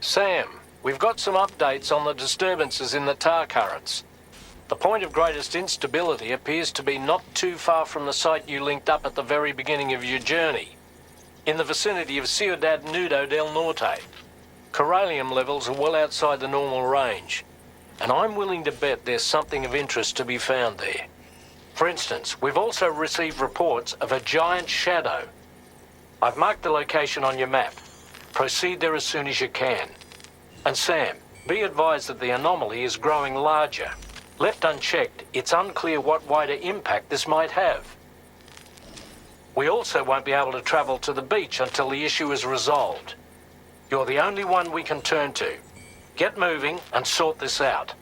Sam, we've got some updates on the disturbances in the tar currents. The point of greatest instability appears to be not too far from the site you linked up at the very beginning of your journey, in the vicinity of Ciudad Nudo del Norte. Corallium levels are well outside the normal range, and I'm willing to bet there's something of interest to be found there. For instance, we've also received reports of a giant shadow. I've marked the location on your map. Proceed there as soon as you can. And Sam, be advised that the anomaly is growing larger. Left unchecked, it's unclear what wider impact this might have. We also won't be able to travel to the beach until the issue is resolved. You're the only one we can turn to. Get moving and sort this out.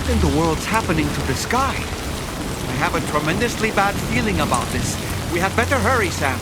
What in the world's happening to the sky? I have a tremendously bad feeling about this. We had better hurry, Sam.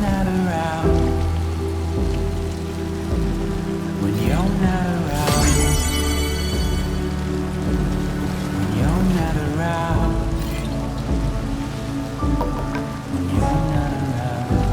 not around. When you're not around. When you're not around. When you're not around.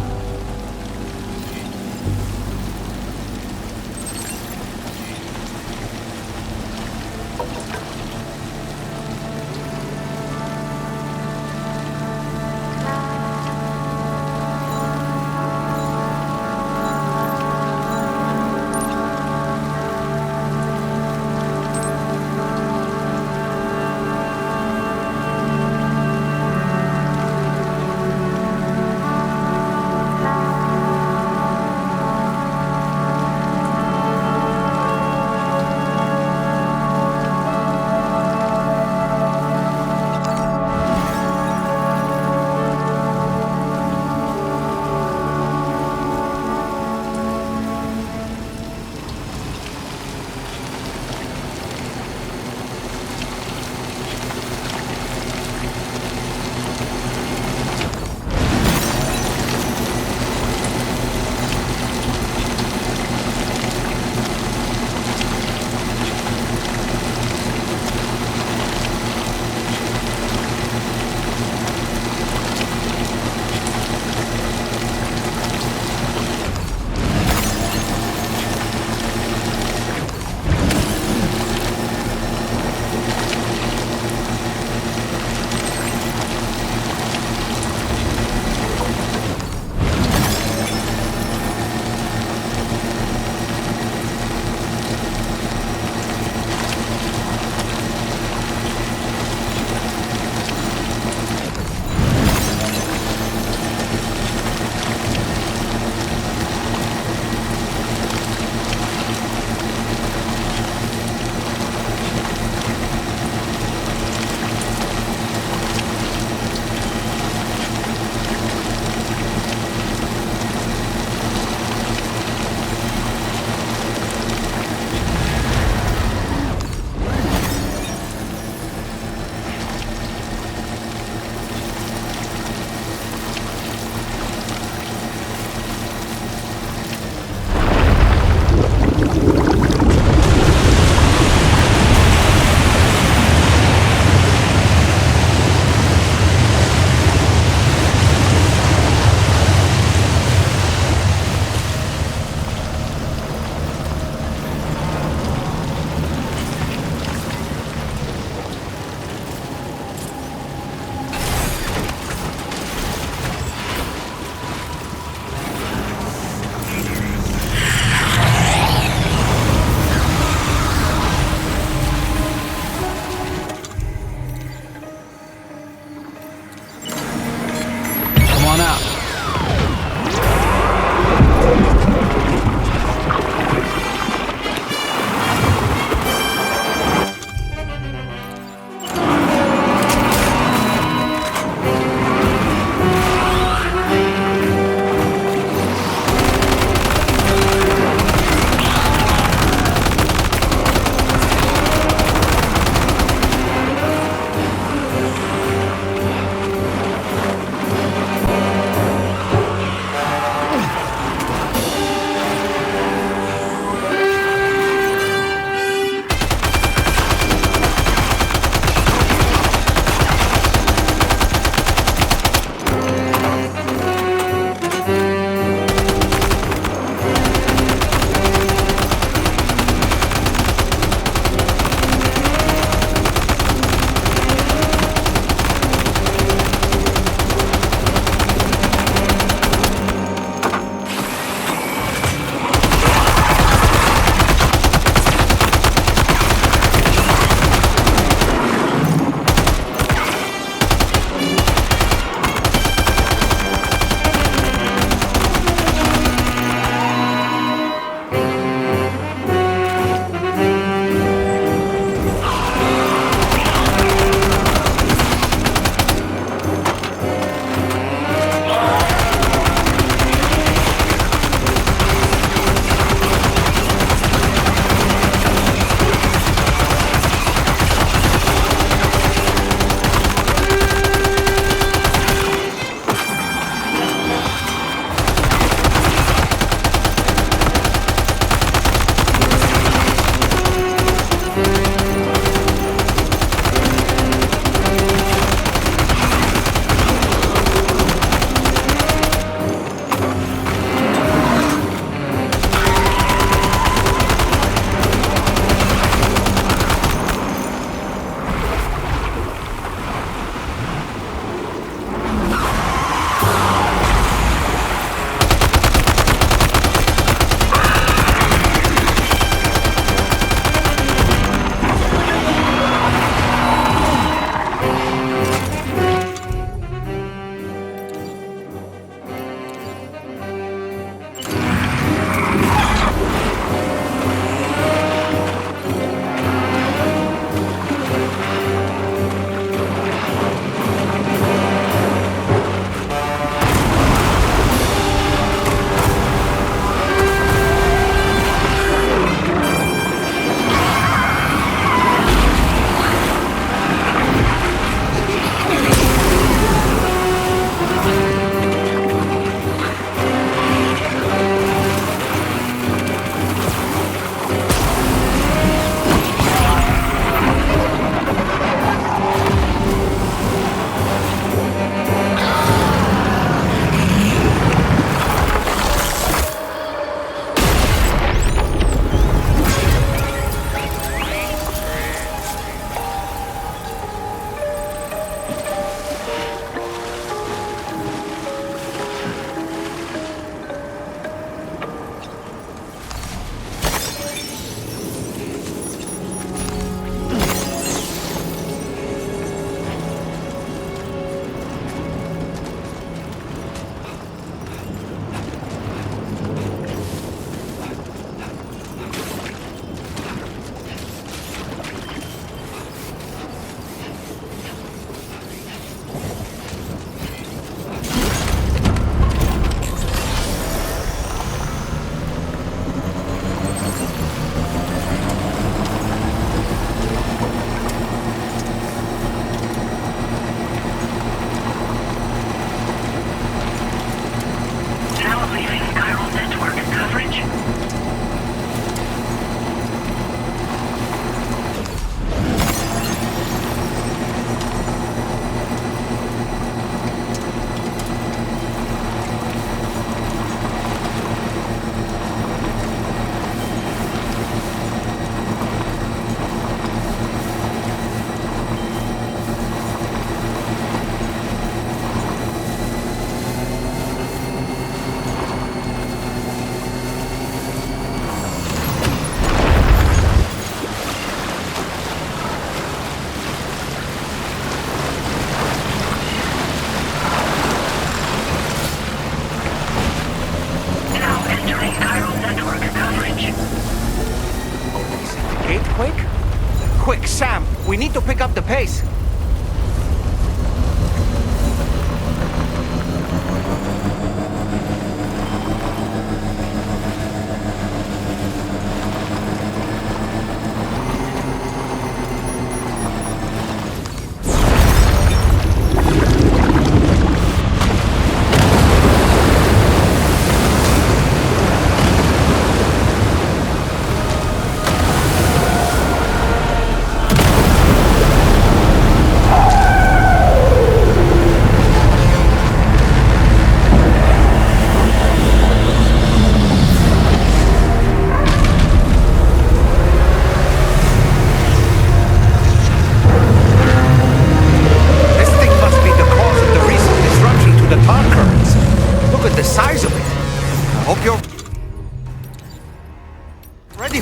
earthquake? Quick, Sam, we need to pick up the pace.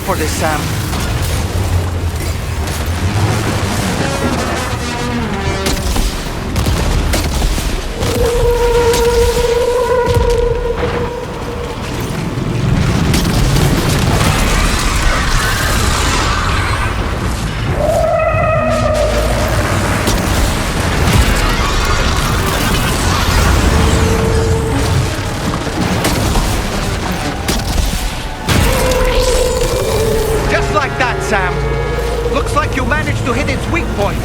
For this, Sam. Sam, looks like you managed to hit its weak point.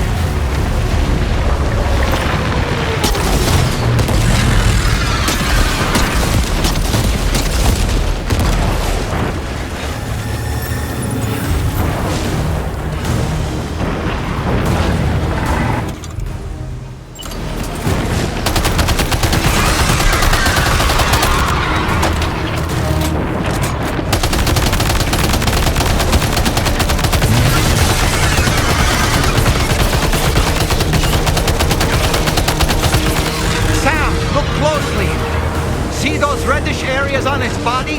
See those reddish areas on its body?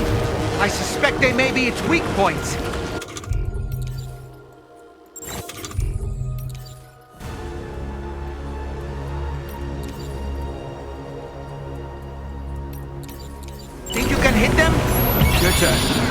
I suspect they may be its weak points. Think you can hit them? Your turn.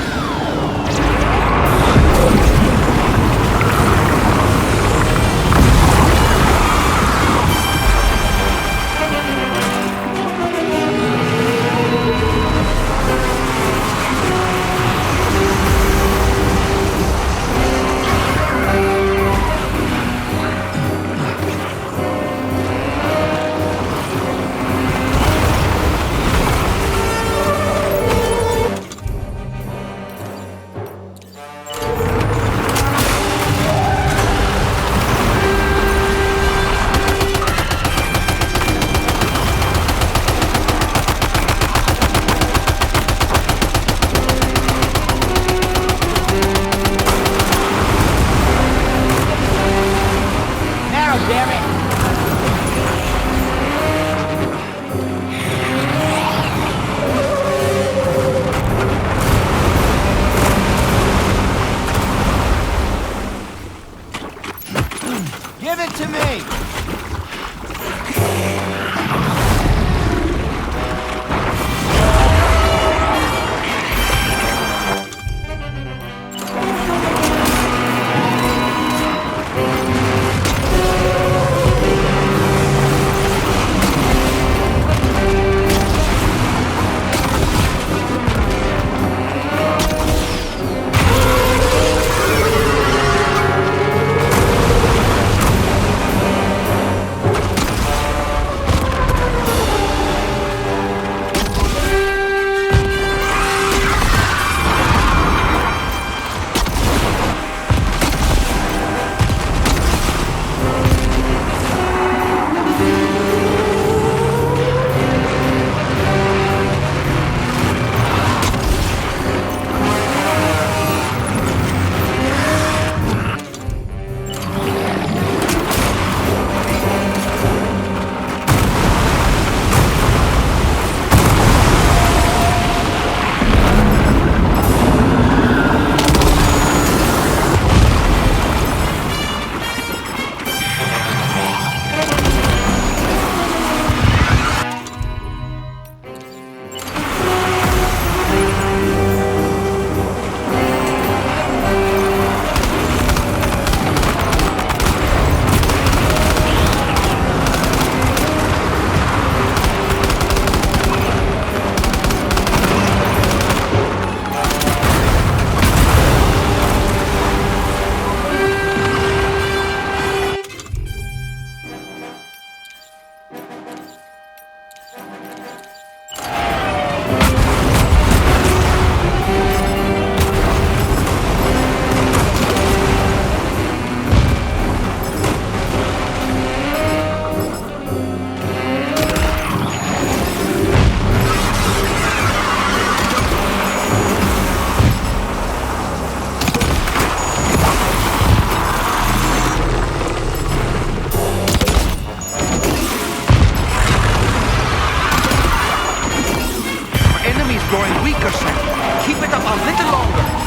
growing weaker, Sam. Keep it up a little longer.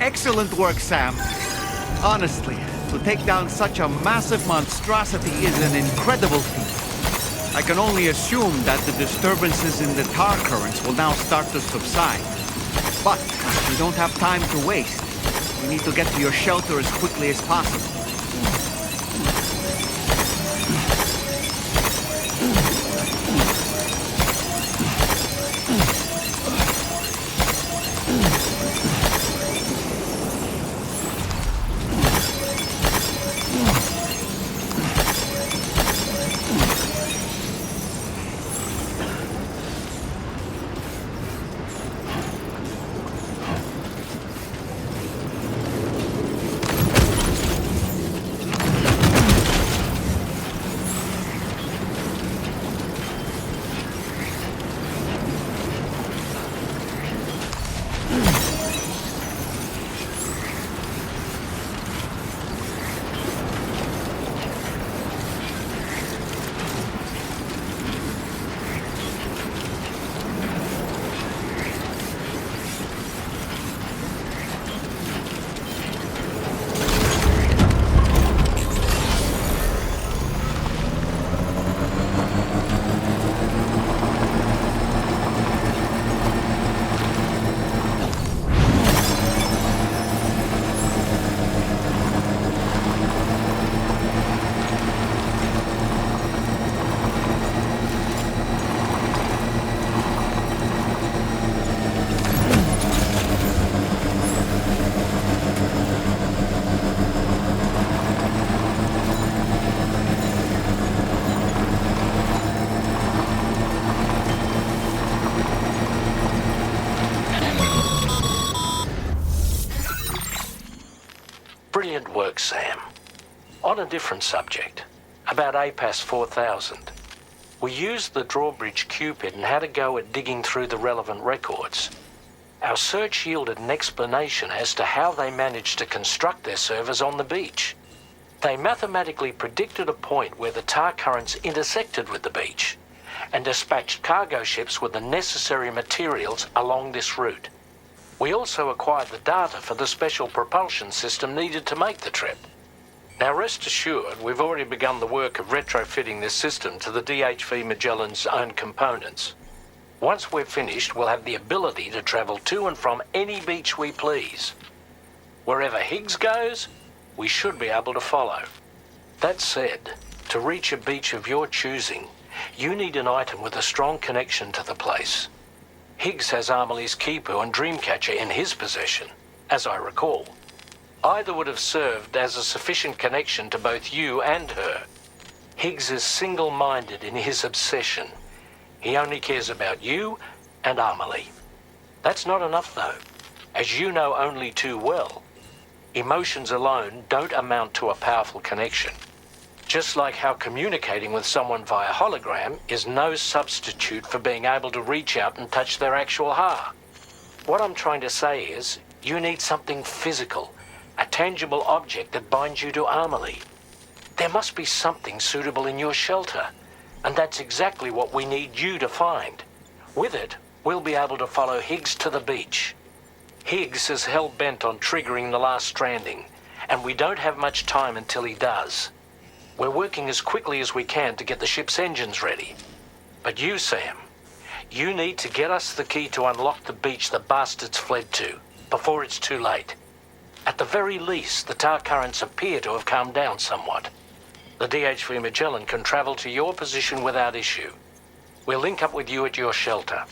Excellent work, Sam. Honestly, to take down such a massive monstrosity is an incredible feat. I can only assume that the disturbances in the tar currents will now start to subside. But we don't have time to waste. We need to get to your shelter as quickly as possible. Brilliant work, Sam. On a different subject, about APAS 4000. We used the drawbridge Cupid and had a go at digging through the relevant records. Our search yielded an explanation as to how they managed to construct their servers on the beach. They mathematically predicted a point where the tar currents intersected with the beach and dispatched cargo ships with the necessary materials along this route. We also acquired the data for the special propulsion system needed to make the trip. Now rest assured, we've already begun the work of retrofitting this system to the DHV Magellan's own components. Once we're finished, we'll have the ability to travel to and from any beach we please. Wherever Higgs goes, we should be able to follow. That said, to reach a beach of your choosing, you need an item with a strong connection to the place. Higgs has Amelie's Kipu and Dreamcatcher in his possession, as I recall. Either would have served as a sufficient connection to both you and her. Higgs is single-minded in his obsession. He only cares about you and Amelie. That's not enough, though. As you know only too well, emotions alone don't amount to a powerful connection. Just like how communicating with someone via hologram is no substitute for being able to reach out and touch their actual heart. What I'm trying to say is, you need something physical, a tangible object that binds you to Amelie. There must be something suitable in your shelter, and that's exactly what we need you to find. With it, we'll be able to follow Higgs to the beach. Higgs is hell-bent on triggering the last stranding, and we don't have much time until he does. We're working as quickly as we can to get the ship's engines ready. But you, Sam, you need to get us the key to unlock the beach the bastards fled to, before it's too late. At the very least, the tar currents appear to have calmed down somewhat. The DHV Magellan can travel to your position without issue. We'll link up with you at your shelter.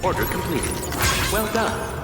Order completed. Well done.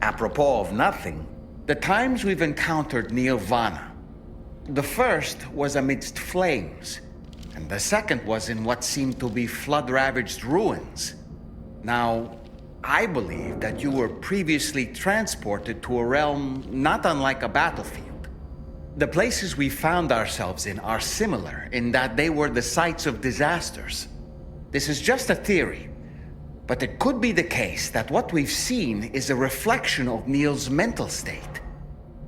Apropos of nothing, the times we've encountered Nirvana. The first was amidst flames, and the second was in what seemed to be flood-ravaged ruins. Now, I believe that you were previously transported to a realm not unlike a battlefield. The places we found ourselves in are similar in that they were the sites of disasters. This is just a theory, but it could be the case that what we've seen is a reflection of Neil's mental state.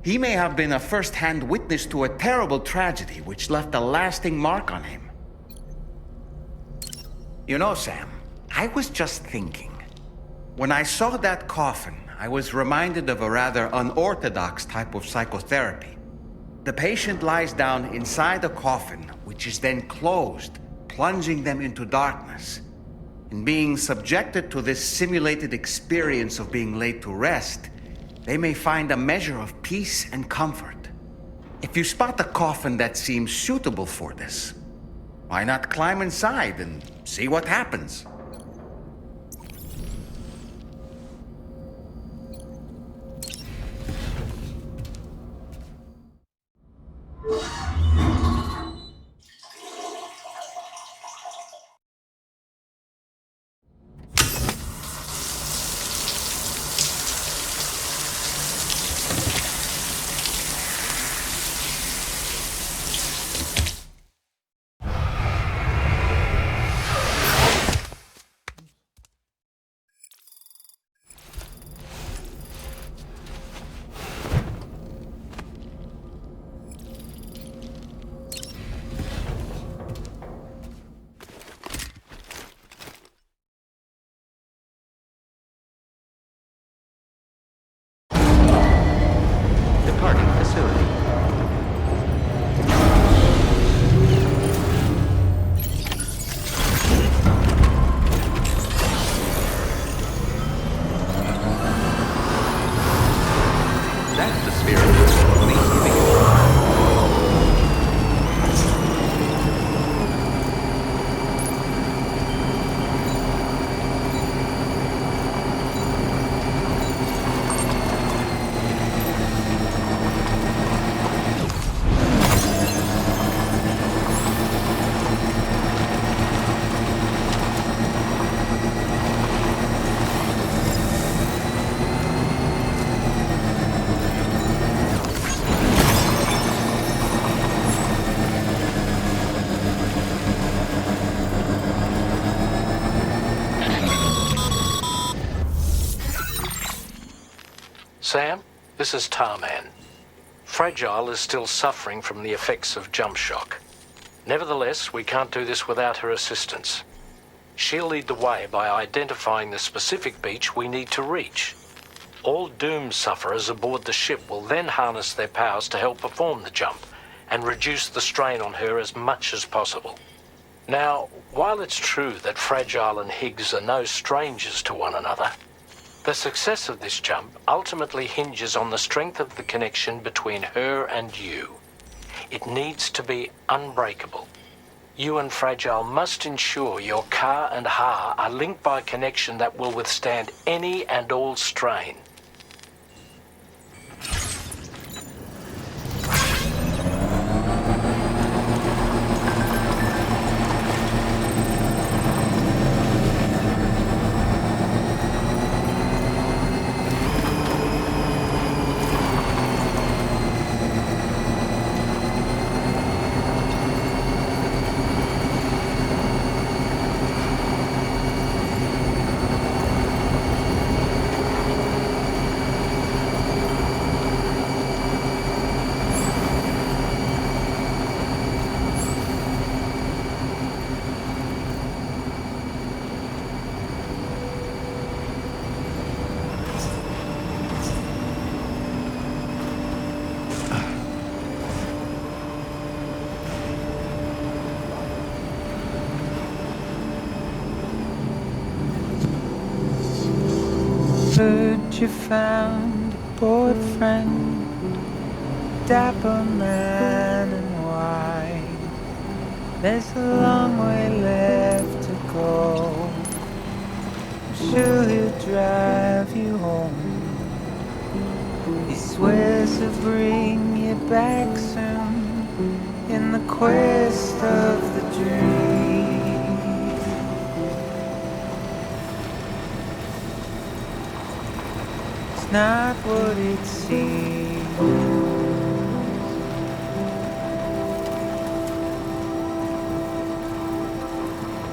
He may have been a first-hand witness to a terrible tragedy which left a lasting mark on him. You know, Sam, I was just thinking. When I saw that coffin, I was reminded of a rather unorthodox type of psychotherapy. The patient lies down inside a coffin, which is then closed, plunging them into darkness. In being subjected to this simulated experience of being laid to rest, they may find a measure of peace and comfort. If you spot a coffin that seems suitable for this, why not climb inside and see what happens? Sam, this is Tarman. Fragile is still suffering from the effects of jump shock. Nevertheless, we can't do this without her assistance. She'll lead the way by identifying the specific beach we need to reach. All doomed sufferers aboard the ship will then harness their powers to help perform the jump and reduce the strain on her as much as possible. Now, while it's true that Fragile and Higgs are no strangers to one another, the success of this jump ultimately hinges on the strength of the connection between her and you. It needs to be unbreakable. You and Fragile must ensure your Ka and Ha are linked by a connection that will withstand any and all strain. Heard you found a boyfriend, dapper man and white. There's a long way left to go. I'm sure he'll drive you home. He swears to bring you back soon in the quest of the dream. Not what it seems.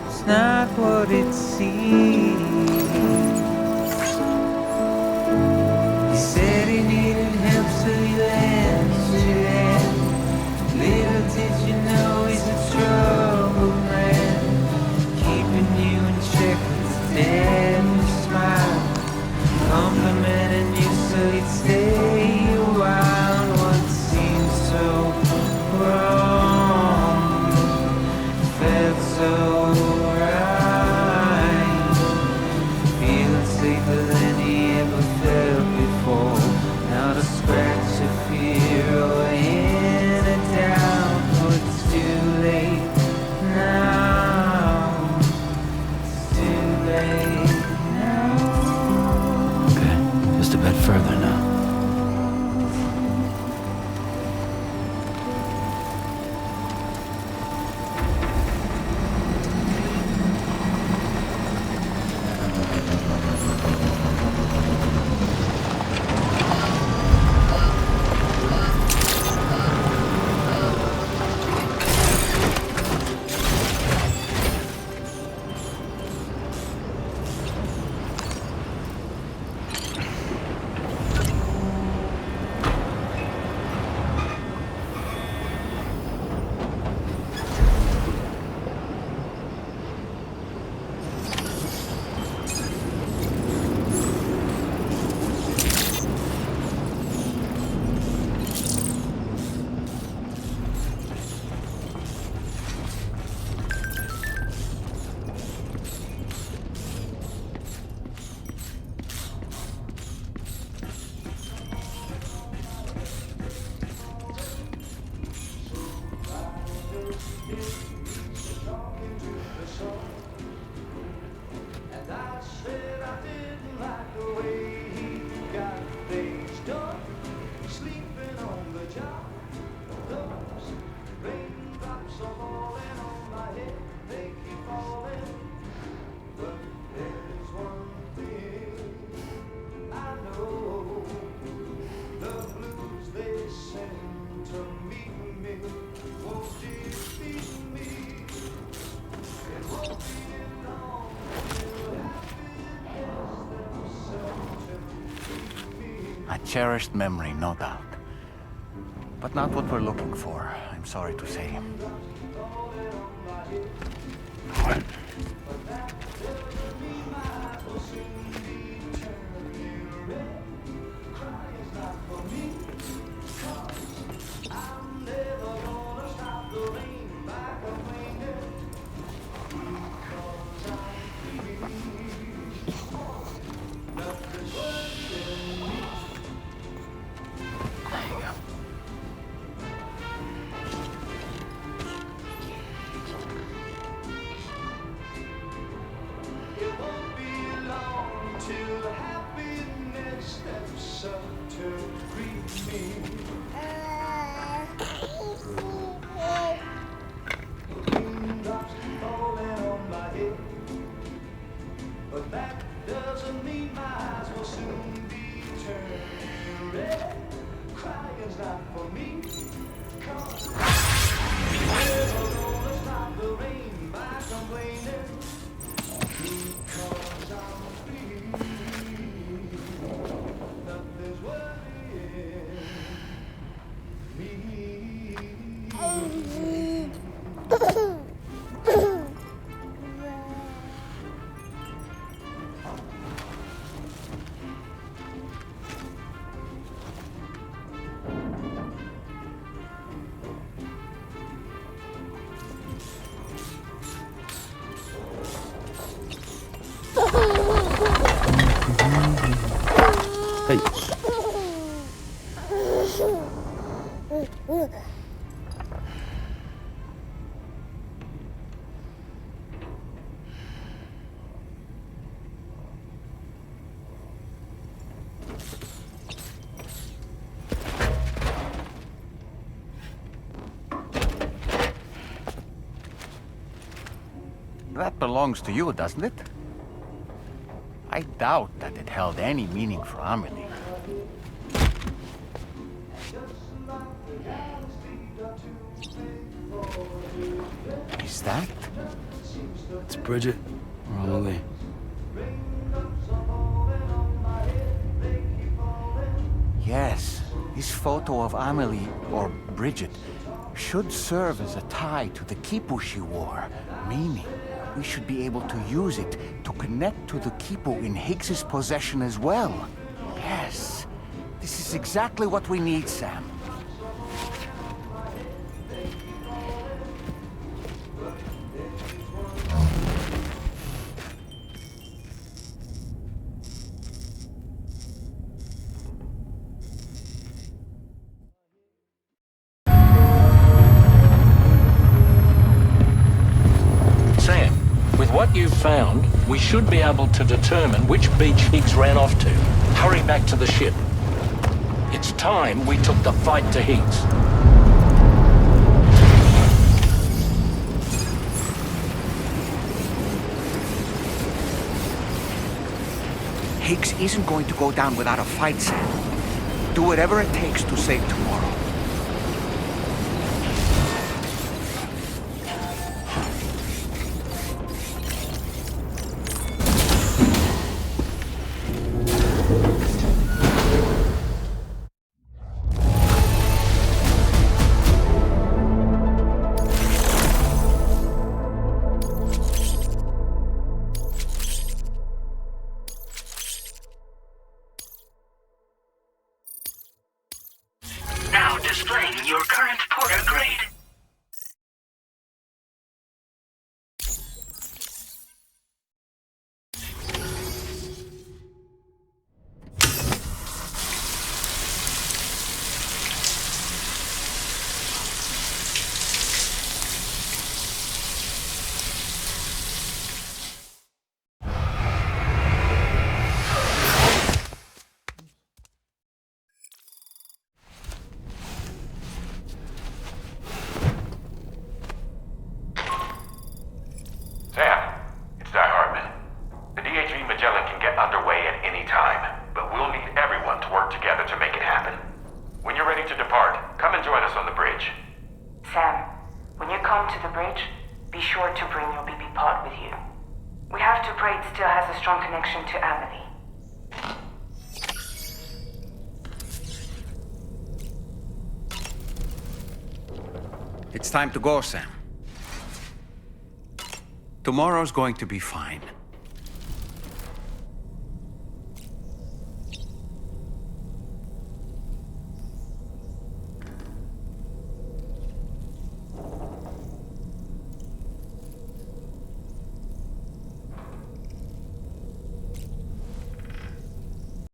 It's not what it seems. He said he needed help, so you answered. Little did you know he's a troubled man, keeping you in check with his deadly smile. Complimenting you so you'd stay around. What seems so wrong felt so right. Feeling safer than he ever felt before. Not a scratch of fear or any doubt. But it's too late now. It's too late. Just a bit further now. cherished memory, no doubt. But not what we're looking for, I'm sorry to say. What? Hey. That belongs to you, doesn't it? I doubt that it held any meaning for Amelie. Is that? It's Bridget or Amelie. Yes, this photo of Amelie, or Bridget, should serve as a tie to the quipu she wore, meaning we should be able to use it to connect to the quipu in Higgs's possession as well. Yes, this is exactly what we need, Sam. What you've found, we should be able to determine which beach Higgs ran off to. Hurry back to the ship. It's time we took the fight to Higgs. Higgs isn't going to go down without a fight, Sam. Do whatever it takes to save tomorrow. Now displaying your current porter grade. Sam, when you come to the bridge, be sure to bring your BB pod with you. We have to pray it still has a strong connection to Amelie. It's time to go, Sam. Tomorrow's going to be fine.